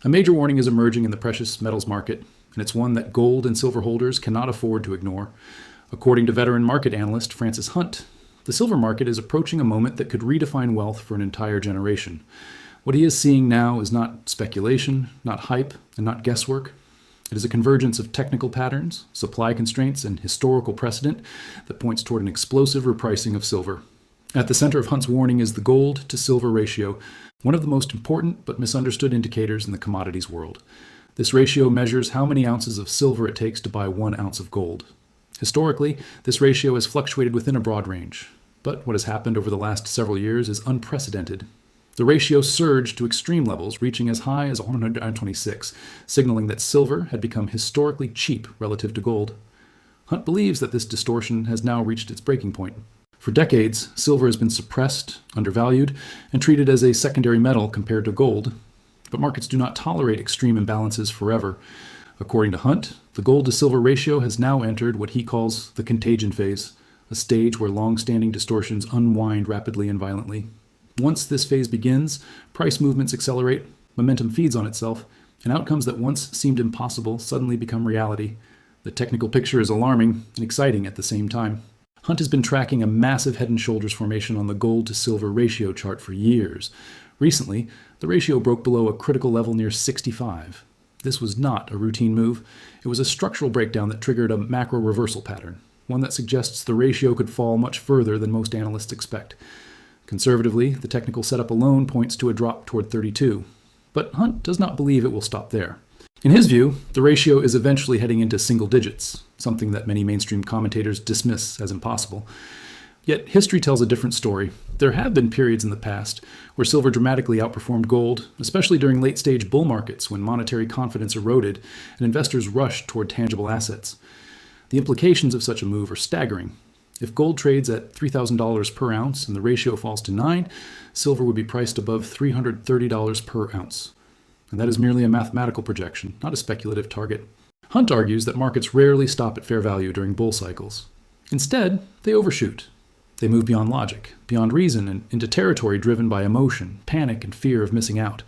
A major warning is emerging in the precious metals market, and it's one that gold and silver holders cannot afford to ignore. According to veteran market analyst Francis Hunt, the silver market is approaching a moment that could redefine wealth for an entire generation. What he is seeing now is not speculation, not hype, and not guesswork. It is a convergence of technical patterns, supply constraints, and historical precedent that points toward an explosive repricing of silver. At the center of Hunt's warning is the gold to silver ratio, one of the most important but misunderstood indicators in the commodities world. This ratio measures how many ounces of silver it takes to buy 1 ounce of gold. Historically, this ratio has fluctuated within a broad range, but what has happened over the last several years is unprecedented. The ratio surged to extreme levels, reaching as high as 126, signaling that silver had become historically cheap relative to gold. Hunt believes that this distortion has now reached its breaking point. For decades, silver has been suppressed, undervalued, and treated as a secondary metal compared to gold. But markets do not tolerate extreme imbalances forever. According to Hunt, the gold to silver ratio has now entered what he calls the contagion phase, a stage where long-standing distortions unwind rapidly and violently. Once this phase begins, price movements accelerate, momentum feeds on itself, and outcomes that once seemed impossible suddenly become reality. The technical picture is alarming and exciting at the same time. Hunt has been tracking a massive head and shoulders formation on the gold to silver ratio chart for years. Recently, the ratio broke below a critical level near 65. This was not a routine move. It was a structural breakdown that triggered a macro reversal pattern, one that suggests the ratio could fall much further than most analysts expect. Conservatively, the technical setup alone points to a drop toward 32, but Hunt does not believe it will stop there. In his view, the ratio is eventually heading into single digits, something that many mainstream commentators dismiss as impossible. Yet history tells a different story. There have been periods in the past where silver dramatically outperformed gold, especially during late-stage bull markets when monetary confidence eroded and investors rushed toward tangible assets. The implications of such a move are staggering. If gold trades at $3,000 per ounce and the ratio falls to 9, silver would be priced above $330 per ounce. And that is merely a mathematical projection, not a speculative target. Hunt argues that markets rarely stop at fair value during bull cycles. Instead, they overshoot. They move beyond logic, beyond reason, and into territory driven by emotion, panic, and fear of missing out.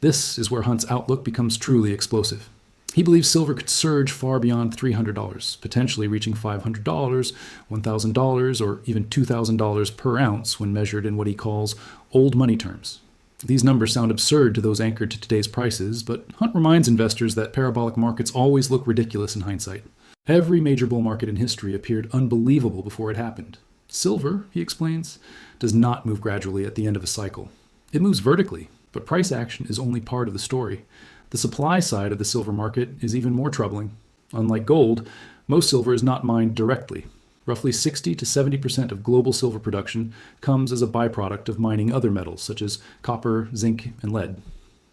This is where Hunt's outlook becomes truly explosive. He believes silver could surge far beyond $300, potentially reaching $500, $1,000, or even $2,000 per ounce when measured in what he calls old money terms. These numbers sound absurd to those anchored to today's prices, but Hunt reminds investors that parabolic markets always look ridiculous in hindsight. Every major bull market in history appeared unbelievable before it happened. Silver, he explains, does not move gradually at the end of a cycle. It moves vertically, but price action is only part of the story. The supply side of the silver market is even more troubling. Unlike gold, most silver is not mined directly. Roughly 60 to 70% of global silver production comes as a byproduct of mining other metals such as copper, zinc, and lead.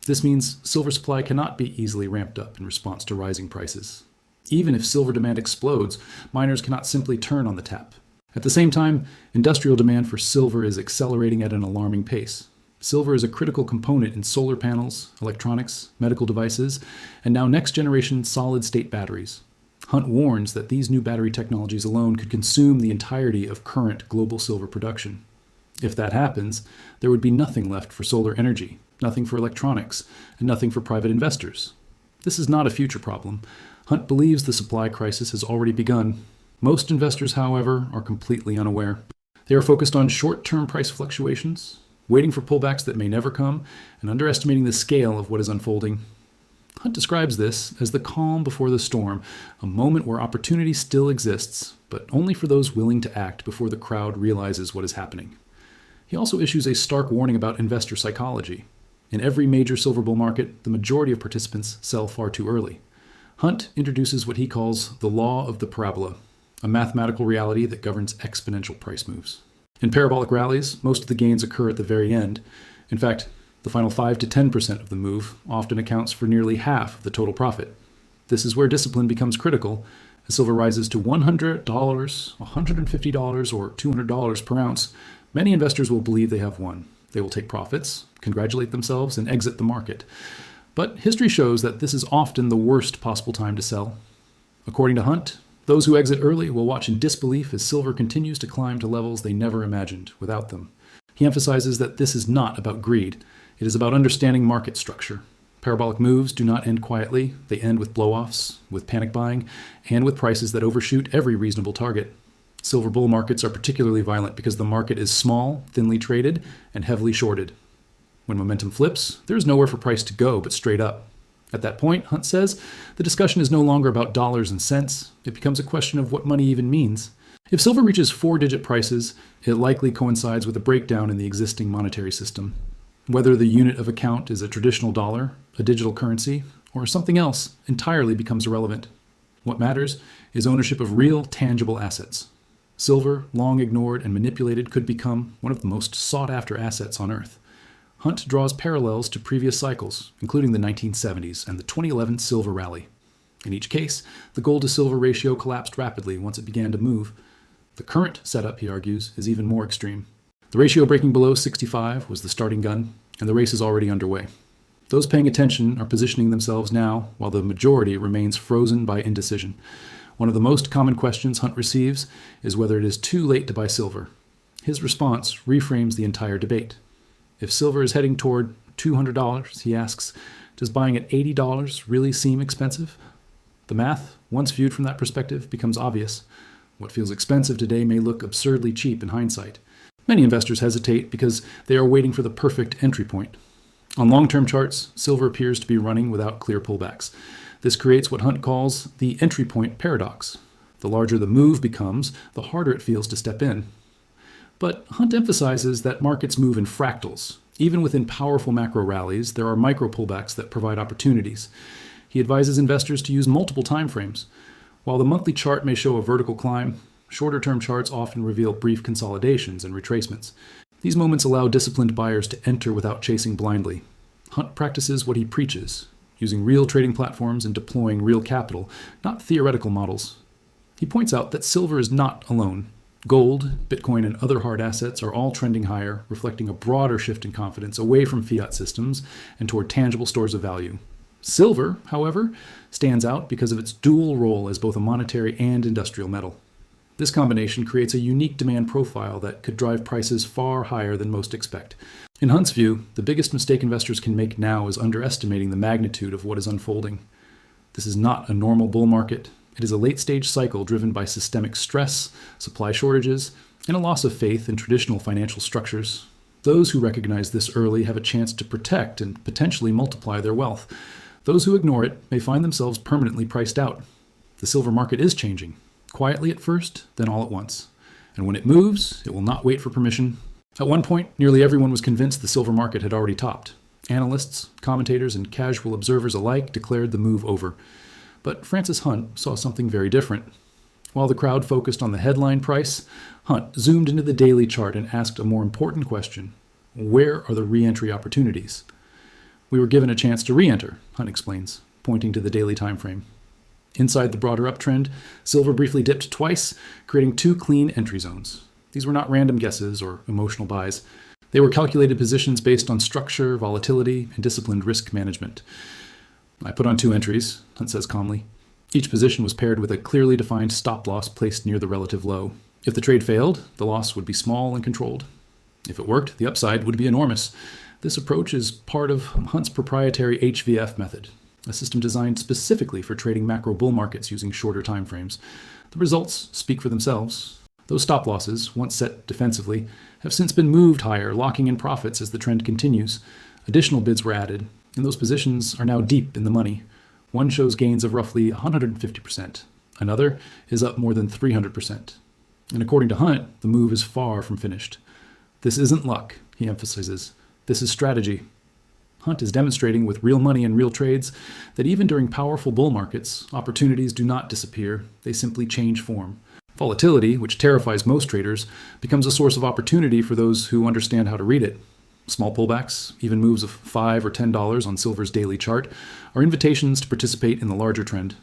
This means silver supply cannot be easily ramped up in response to rising prices. Even if silver demand explodes, miners cannot simply turn on the tap. At the same time, industrial demand for silver is accelerating at an alarming pace. Silver is a critical component in solar panels, electronics, medical devices, and now next-generation solid-state batteries. Hunt warns that these new battery technologies alone could consume the entirety of current global silver production. If that happens, there would be nothing left for solar energy, nothing for electronics, and nothing for private investors. This is not a future problem. Hunt believes the supply crisis has already begun. Most investors, however, are completely unaware. They are focused on short-term price fluctuations, waiting for pullbacks that may never come, and underestimating the scale of what is unfolding. Hunt describes this as the calm before the storm, a moment where opportunity still exists, but only for those willing to act before the crowd realizes what is happening. He also issues a stark warning about investor psychology. In every major silver bull market, the majority of participants sell far too early. Hunt introduces what he calls the law of the parabola, a mathematical reality that governs exponential price moves. In parabolic rallies, most of the gains occur at the very end. In fact, the final 5 to 10% of the move often accounts for nearly half of the total profit. This is where discipline becomes critical. As silver rises to $100, $150, or $200 per ounce, many investors will believe they have won. They will take profits, congratulate themselves, and exit the market. But history shows that this is often the worst possible time to sell. According to Hunt, those who exit early will watch in disbelief as silver continues to climb to levels they never imagined without them. He emphasizes that this is not about greed. It is about understanding market structure. Parabolic moves do not end quietly. They end with blow-offs, with panic buying, and with prices that overshoot every reasonable target. Silver bull markets are particularly violent because the market is small, thinly traded, and heavily shorted. When momentum flips, there is nowhere for price to go but straight up. At that point, Hunt says, the discussion is no longer about dollars and cents. It becomes a question of what money even means. If silver reaches 4-digit prices, it likely coincides with a breakdown in the existing monetary system. Whether the unit of account is a traditional dollar, a digital currency, or something else entirely becomes irrelevant. What matters is ownership of real, tangible assets. Silver, long ignored and manipulated, could become one of the most sought-after assets on Earth. Hunt draws parallels to previous cycles, including the 1970s and the 2011 silver rally. In each case, the gold-to-silver ratio collapsed rapidly once it began to move. The current setup, he argues, is even more extreme. The ratio breaking below 65 was the starting gun, and the race is already underway. Those paying attention are positioning themselves now, while the majority remains frozen by indecision. One of the most common questions Hunt receives is whether it is too late to buy silver. His response reframes the entire debate. If silver is heading toward $200, he asks, does buying at $80 really seem expensive? The math, once viewed from that perspective, becomes obvious. What feels expensive today may look absurdly cheap in hindsight. Many investors hesitate because they are waiting for the perfect entry point. On long-term charts, silver appears to be running without clear pullbacks. This creates what Hunt calls the entry point paradox. The larger the move becomes, the harder it feels to step in. But Hunt emphasizes that markets move in fractals. Even within powerful macro rallies, there are micro pullbacks that provide opportunities. He advises investors to use multiple time frames. While the monthly chart may show a vertical climb, shorter-term charts often reveal brief consolidations and retracements. These moments allow disciplined buyers to enter without chasing blindly. Hunt practices what he preaches, using real trading platforms and deploying real capital, not theoretical models. He points out that silver is not alone. Gold, Bitcoin, and other hard assets are all trending higher, reflecting a broader shift in confidence away from fiat systems and toward tangible stores of value. Silver, however, stands out because of its dual role as both a monetary and industrial metal. This combination creates a unique demand profile that could drive prices far higher than most expect. In Hunt's view, the biggest mistake investors can make now is underestimating the magnitude of what is unfolding. This is not a normal bull market. It is a late-stage cycle driven by systemic stress, supply shortages, and a loss of faith in traditional financial structures. Those who recognize this early have a chance to protect and potentially multiply their wealth. Those who ignore it may find themselves permanently priced out. The silver market is changing, quietly at first, then all at once. And when it moves, it will not wait for permission. At one point, nearly everyone was convinced the silver market had already topped. Analysts, commentators, and casual observers alike declared the move over. But Francis Hunt saw something very different. While the crowd focused on the headline price, Hunt zoomed into the daily chart and asked a more important question. Where are the re-entry opportunities? We were given a chance to re-enter, Hunt explains, pointing to the daily time frame. Inside the broader uptrend, silver briefly dipped twice, creating 2 clean entry zones. These were not random guesses or emotional buys. They were calculated positions based on structure, volatility, and disciplined risk management. I put on 2 entries, Hunt says calmly. Each position was paired with a clearly defined stop loss placed near the relative low. If the trade failed, the loss would be small and controlled. If it worked, the upside would be enormous. This approach is part of Hunt's proprietary HVF method, a system designed specifically for trading macro bull markets using shorter time frames. The results speak for themselves. Those stop losses, once set defensively, have since been moved higher, locking in profits as the trend continues. Additional bids were added, and those positions are now deep in the money. One shows gains of roughly 150%. Another is up more than 300%. And according to Hunt, the move is far from finished. This isn't luck, he emphasizes. This is strategy. Hunt is demonstrating with real money and real trades that even during powerful bull markets, opportunities do not disappear. They simply change form. Volatility, which terrifies most traders, becomes a source of opportunity for those who understand how to read it. Small pullbacks, even moves of $5 or $10 on silver's daily chart, are invitations to participate in the larger trend.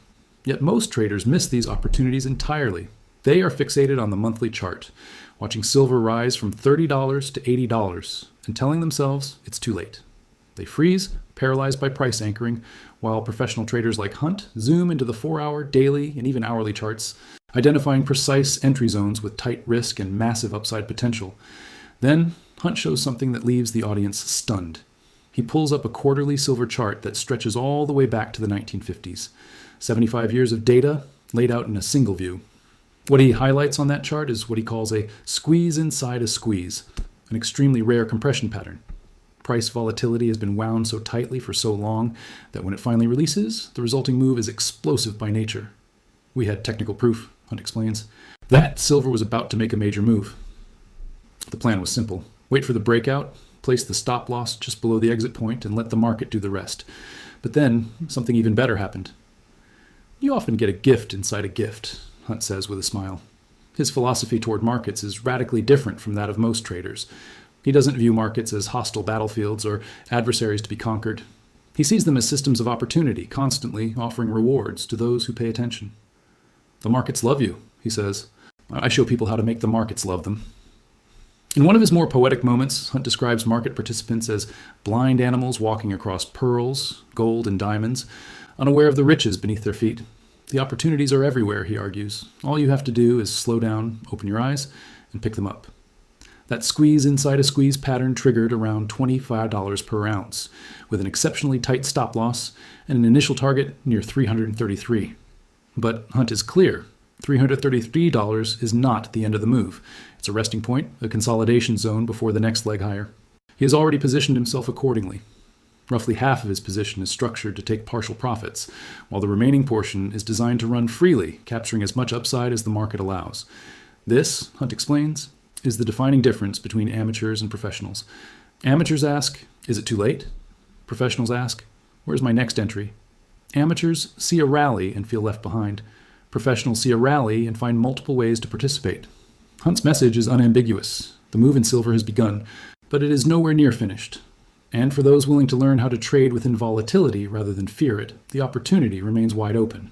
Yet most traders miss these opportunities entirely. They are fixated on the monthly chart, watching silver rise from $30 to $80 and telling themselves it's too late. They freeze, paralyzed by price anchoring, while professional traders like Hunt zoom into the 4-hour, daily, and even hourly charts, identifying precise entry zones with tight risk and massive upside potential. Then, Hunt shows something that leaves the audience stunned. He pulls up a quarterly silver chart that stretches all the way back to the 1950s. 75 years of data laid out in a single view. What he highlights on that chart is what he calls a squeeze inside a squeeze, an extremely rare compression pattern. Price volatility has been wound so tightly for so long that when it finally releases, the resulting move is explosive by nature. We had technical proof, Hunt explains, that silver was about to make a major move. The plan was simple. Wait for the breakout, place the stop loss just below the exit point, and let the market do the rest. But then, something even better happened. You often get a gift inside a gift, Hunt says with a smile. His philosophy toward markets is radically different from that of most traders. He doesn't view markets as hostile battlefields or adversaries to be conquered. He sees them as systems of opportunity, constantly offering rewards to those who pay attention. The markets love you, he says. I show people how to make the markets love them. In one of his more poetic moments, Hunt describes market participants as blind animals walking across pearls, gold, and diamonds, unaware of the riches beneath their feet. The opportunities are everywhere, he argues. All you have to do is slow down, open your eyes, and pick them up. That squeeze inside a squeeze pattern triggered around $25 per ounce, with an exceptionally tight stop loss and an initial target near $333. But Hunt is clear. $333 is not the end of the move. It's a resting point, a consolidation zone before the next leg higher. He has already positioned himself accordingly. Roughly half of his position is structured to take partial profits, while the remaining portion is designed to run freely, capturing as much upside as the market allows. This, Hunt explains, is the defining difference between amateurs and professionals. Amateurs ask, is it too late? Professionals ask, where's my next entry? Amateurs see a rally and feel left behind. Professionals see a rally and find multiple ways to participate. Hunt's message is unambiguous. The move in silver has begun, but it is nowhere near finished. And for those willing to learn how to trade within volatility rather than fear it, the opportunity remains wide open.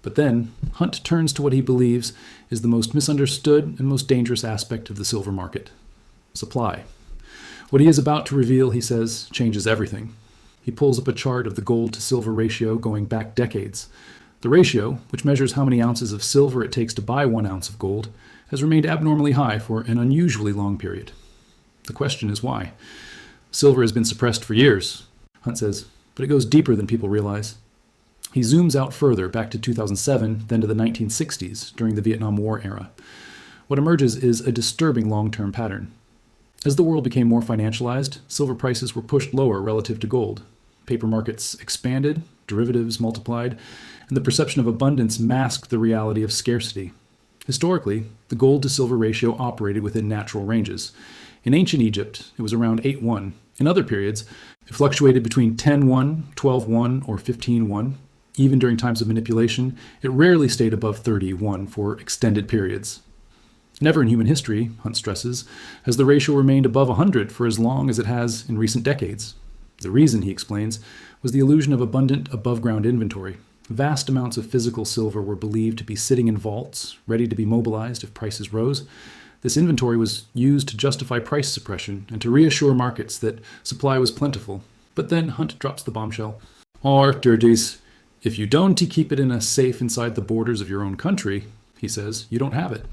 But then, Hunt turns to what he believes is the most misunderstood and most dangerous aspect of the silver market: supply. What he is about to reveal, he says, changes everything. He pulls up a chart of the gold to silver ratio going back decades. The ratio, which measures how many ounces of silver it takes to buy 1 ounce of gold, has remained abnormally high for an unusually long period. The question is why. Silver has been suppressed for years, Hunt says, but it goes deeper than people realize. He zooms out further, back to 2007, then to the 1960s, during the Vietnam War era. What emerges is a disturbing long-term pattern. As the world became more financialized, silver prices were pushed lower relative to gold. Paper markets expanded, derivatives multiplied, and the perception of abundance masked the reality of scarcity. Historically, the gold to silver ratio operated within natural ranges. In ancient Egypt, it was around 8:1. In other periods, it fluctuated between 10:1, 12:1, or 15:1. Even during times of manipulation, it rarely stayed above 30:1 for extended periods. Never in human history, Hunt stresses, has the ratio remained above 100 for as long as it has in recent decades. The reason, he explains, was the illusion of abundant above-ground inventory. Vast amounts of physical silver were believed to be sitting in vaults, ready to be mobilized if prices rose. This inventory was used to justify price suppression and to reassure markets that supply was plentiful. But then Hunt drops the bombshell. Or, Durdes, if you don't keep it in a safe inside the borders of your own country, he says, you don't have it.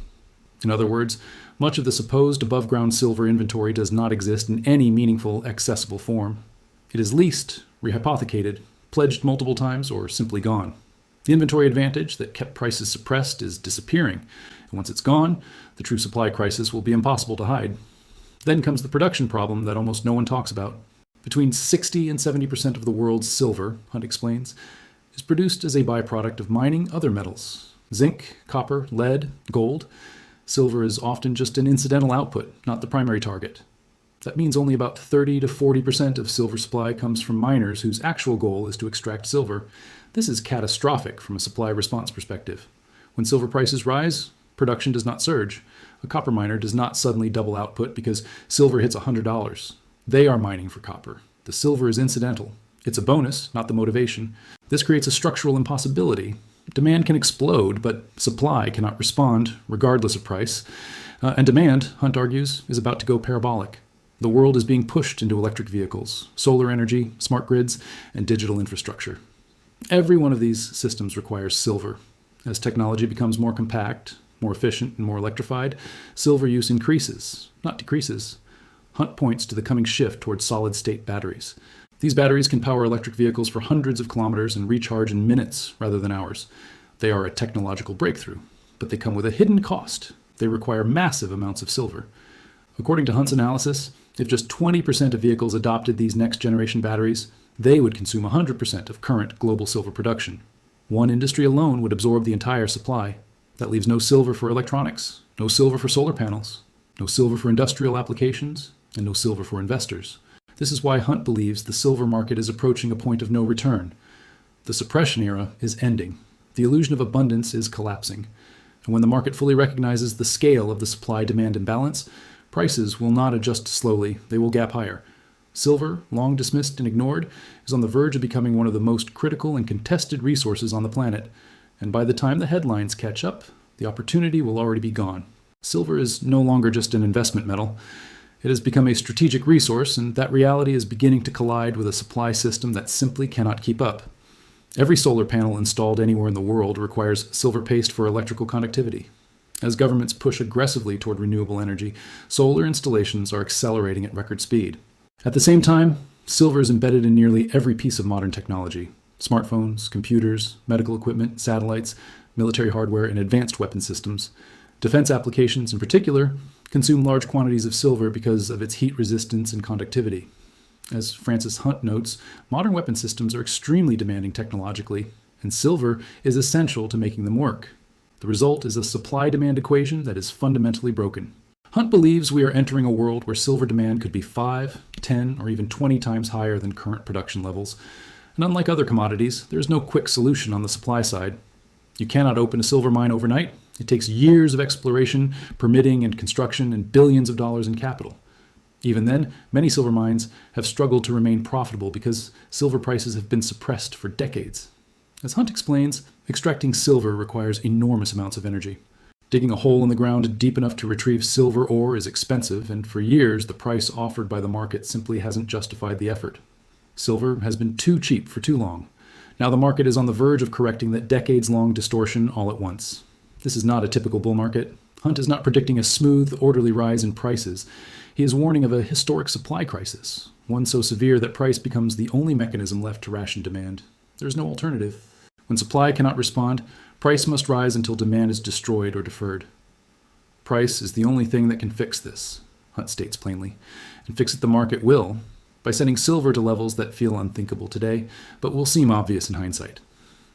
In other words, much of the supposed above-ground silver inventory does not exist in any meaningful, accessible form. It is leased, rehypothecated, pledged multiple times, or simply gone. The inventory advantage that kept prices suppressed is disappearing, and once it's gone, the true supply crisis will be impossible to hide. Then comes the production problem that almost no one talks about. Between 60 and 70% of the world's silver, Hunt explains, is produced as a byproduct of mining other metals: zinc, copper, lead, gold. Silver is often just an incidental output, not the primary target. That means only about 30 to 40% of silver supply comes from miners whose actual goal is to extract silver. This is catastrophic from a supply response perspective. When silver prices rise, production does not surge. A copper miner does not suddenly double output because silver hits $100. They are mining for copper. The silver is incidental. It's a bonus, not the motivation. This creates a structural impossibility. Demand can explode, but supply cannot respond, regardless of price. And demand, Hunt argues, is about to go parabolic. The world is being pushed into electric vehicles, solar energy, smart grids, and digital infrastructure. Every one of these systems requires silver. As technology becomes more compact, more efficient, and more electrified, silver use increases, not decreases. Hunt points to the coming shift towards solid-state batteries. These batteries can power electric vehicles for hundreds of kilometers and recharge in minutes rather than hours. They are a technological breakthrough, but they come with a hidden cost. They require massive amounts of silver. According to Hunt's analysis, if just 20% of vehicles adopted these next-generation batteries, they would consume 100% of current global silver production. One industry alone would absorb the entire supply. That leaves no silver for electronics, no silver for solar panels, no silver for industrial applications, and no silver for investors. This is why Hunt believes the silver market is approaching a point of no return. The suppression era is ending. The illusion of abundance is collapsing. And when the market fully recognizes the scale of the supply-demand imbalance, prices will not adjust slowly, they will gap higher. Silver, long dismissed and ignored, is on the verge of becoming one of the most critical and contested resources on the planet. And by the time the headlines catch up, the opportunity will already be gone. Silver is no longer just an investment metal. It has become a strategic resource, and that reality is beginning to collide with a supply system that simply cannot keep up. Every solar panel installed anywhere in the world requires silver paste for electrical conductivity. As governments push aggressively toward renewable energy, solar installations are accelerating at record speed. At the same time, silver is embedded in nearly every piece of modern technology. Smartphones, computers, medical equipment, satellites, military hardware, and advanced weapon systems. Defense applications, in particular, consume large quantities of silver because of its heat resistance and conductivity. As Francis Hunt notes, modern weapon systems are extremely demanding technologically, and silver is essential to making them work. The result is a supply-demand equation that is fundamentally broken. Hunt believes we are entering a world where silver demand could be 5, 10, or even 20 times higher than current production levels. And unlike other commodities, there is no quick solution on the supply side. You cannot open a silver mine overnight. It takes years of exploration, permitting, and construction, and billions of dollars in capital. Even then, many silver mines have struggled to remain profitable because silver prices have been suppressed for decades. As Hunt explains, extracting silver requires enormous amounts of energy. Digging a hole in the ground deep enough to retrieve silver ore is expensive, and for years the price offered by the market simply hasn't justified the effort. Silver has been too cheap for too long. Now the market is on the verge of correcting that decades-long distortion all at once. This is not a typical bull market. Hunt is not predicting a smooth, orderly rise in prices. He is warning of a historic supply crisis, one so severe that price becomes the only mechanism left to ration demand. There is no alternative. When supply cannot respond, price must rise until demand is destroyed or deferred. Price is the only thing that can fix this, Hunt states plainly, and fix it the market will, by setting silver to levels that feel unthinkable today, but will seem obvious in hindsight.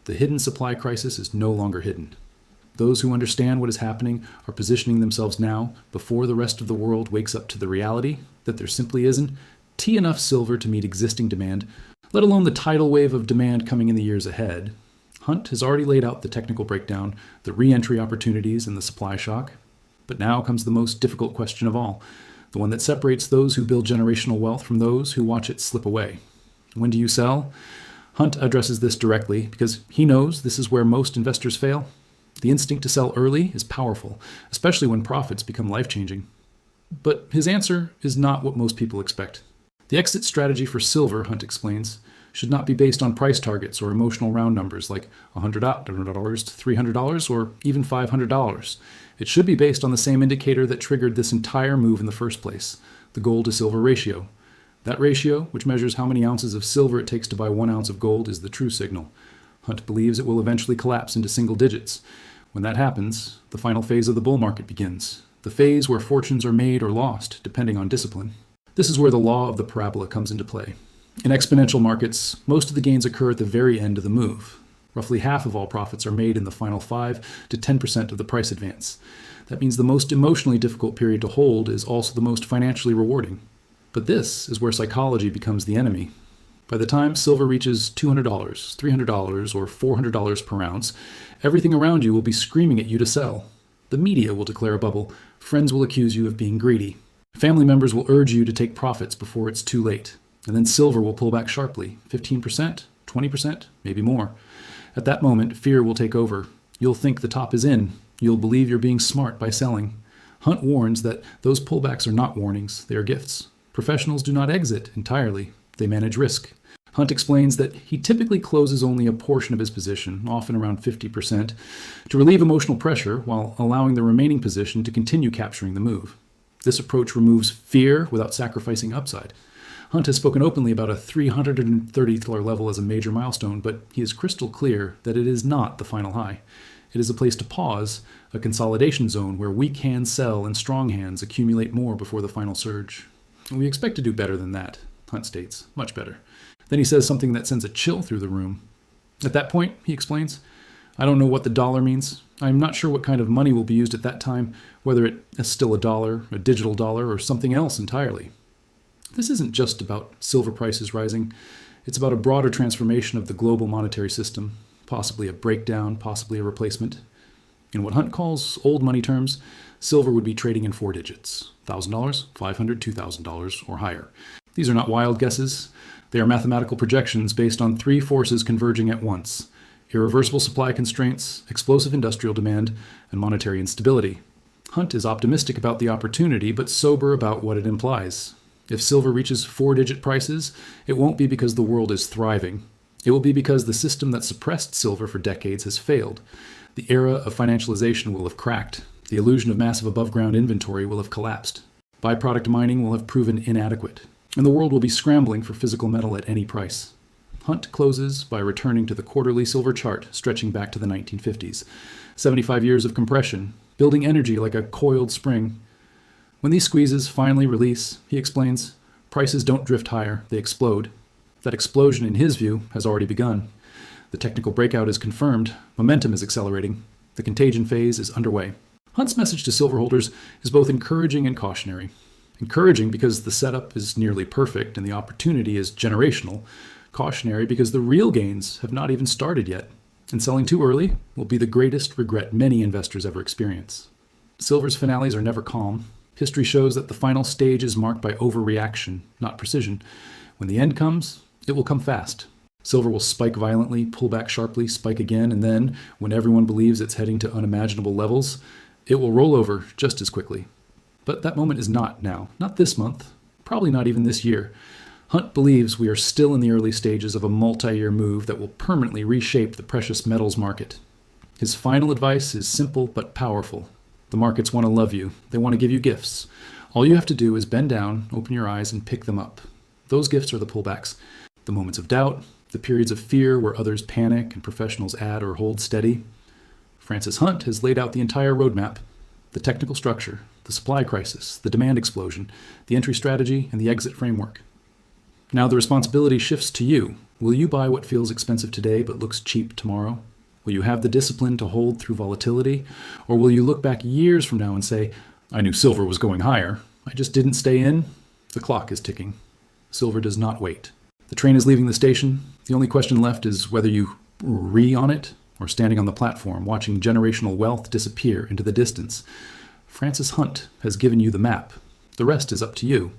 The hidden supply crisis is no longer hidden. Those who understand what is happening are positioning themselves now, before the rest of the world wakes up to the reality that there simply isn't enough silver to meet existing demand, let alone the tidal wave of demand coming in the years ahead. Hunt has already laid out the technical breakdown, the re-entry opportunities, and the supply shock. But now comes the most difficult question of all, the one that separates those who build generational wealth from those who watch it slip away. When do you sell? Hunt addresses this directly because he knows this is where most investors fail. The instinct to sell early is powerful, especially when profits become life-changing. But his answer is not what most people expect. The exit strategy for silver, Hunt explains, should not be based on price targets or emotional round numbers like $100 to $300 or even $500. It should be based on the same indicator that triggered this entire move in the first place, the gold to silver ratio. That ratio, which measures how many ounces of silver it takes to buy 1 ounce of gold, is the true signal. Hunt believes it will eventually collapse into single digits. When that happens, the final phase of the bull market begins, the phase where fortunes are made or lost, depending on discipline. This is where the law of the parabola comes into play. In exponential markets, most of the gains occur at the very end of the move. Roughly half of all profits are made in the final 5 to 10% of the price advance. That means the most emotionally difficult period to hold is also the most financially rewarding. But this is where psychology becomes the enemy. By the time silver reaches $200, $300, or $400 per ounce, everything around you will be screaming at you to sell. The media will declare a bubble. Friends will accuse you of being greedy. Family members will urge you to take profits before it's too late. And then silver will pull back sharply, 15%, 20%, maybe more. At that moment, fear will take over. You'll think the top is in. You'll believe you're being smart by selling. Hunt warns that those pullbacks are not warnings, they are gifts. Professionals do not exit entirely. They manage risk. Hunt explains that he typically closes only a portion of his position, often around 50%, to relieve emotional pressure while allowing the remaining position to continue capturing the move. This approach removes fear without sacrificing upside. Hunt has spoken openly about a $330 level as a major milestone, but he is crystal clear that it is not the final high. It is a place to pause, a consolidation zone where weak hands sell and strong hands accumulate more before the final surge. And we expect to do better than that, Hunt states, much better. Then he says something that sends a chill through the room. At that point, he explains, I don't know what the dollar means. I'm not sure what kind of money will be used at that time, whether it is still a dollar, a digital dollar, or something else entirely. This isn't just about silver prices rising. It's about a broader transformation of the global monetary system, possibly a breakdown, possibly a replacement. In what Hunt calls old money terms, silver would be trading in 4 digits, $1,000, $500, $2,000, or higher. These are not wild guesses. They are mathematical projections based on 3 forces converging at once: irreversible supply constraints, explosive industrial demand, and monetary instability. Hunt is optimistic about the opportunity, but sober about what it implies. If silver reaches 4-digit prices, it won't be because the world is thriving. It will be because the system that suppressed silver for decades has failed. The era of financialization will have cracked. The illusion of massive above-ground inventory will have collapsed. Byproduct mining will have proven inadequate. And the world will be scrambling for physical metal at any price. Hunt closes by returning to the quarterly silver chart stretching back to the 1950s. 75 years of compression, building energy like a coiled spring. When these squeezes finally release, he explains, prices don't drift higher, they explode. That explosion, in his view, has already begun. The technical breakout is confirmed, momentum is accelerating, the contagion phase is underway. Hunt's message to silver holders is both encouraging and cautionary. Encouraging because the setup is nearly perfect and the opportunity is generational. Cautionary because the real gains have not even started yet, and selling too early will be the greatest regret many investors ever experience. Silver's finales are never calm. History shows that the final stage is marked by overreaction, not precision. When the end comes, it will come fast. Silver will spike violently, pull back sharply, spike again, and then, when everyone believes it's heading to unimaginable levels, it will roll over just as quickly. But that moment is not now, not this month, probably not even this year. Hunt believes we are still in the early stages of a multi-year move that will permanently reshape the precious metals market. His final advice is simple but powerful. The markets want to love you. They want to give you gifts. All you have to do is bend down, open your eyes, and pick them up. Those gifts are the pullbacks, the moments of doubt, the periods of fear where others panic and professionals add or hold steady. Francis Hunt has laid out the entire roadmap, the technical structure, the supply crisis, the demand explosion, the entry strategy, and the exit framework. Now the responsibility shifts to you. Will you buy what feels expensive today but looks cheap tomorrow? Will you have the discipline to hold through volatility? Or will you look back years from now and say, I knew silver was going higher. I just didn't stay in? The clock is ticking. Silver does not wait. The train is leaving the station. The only question left is whether you on it or standing on the platform, watching generational wealth disappear into the distance. Francis Hunt has given you the map. The rest is up to you.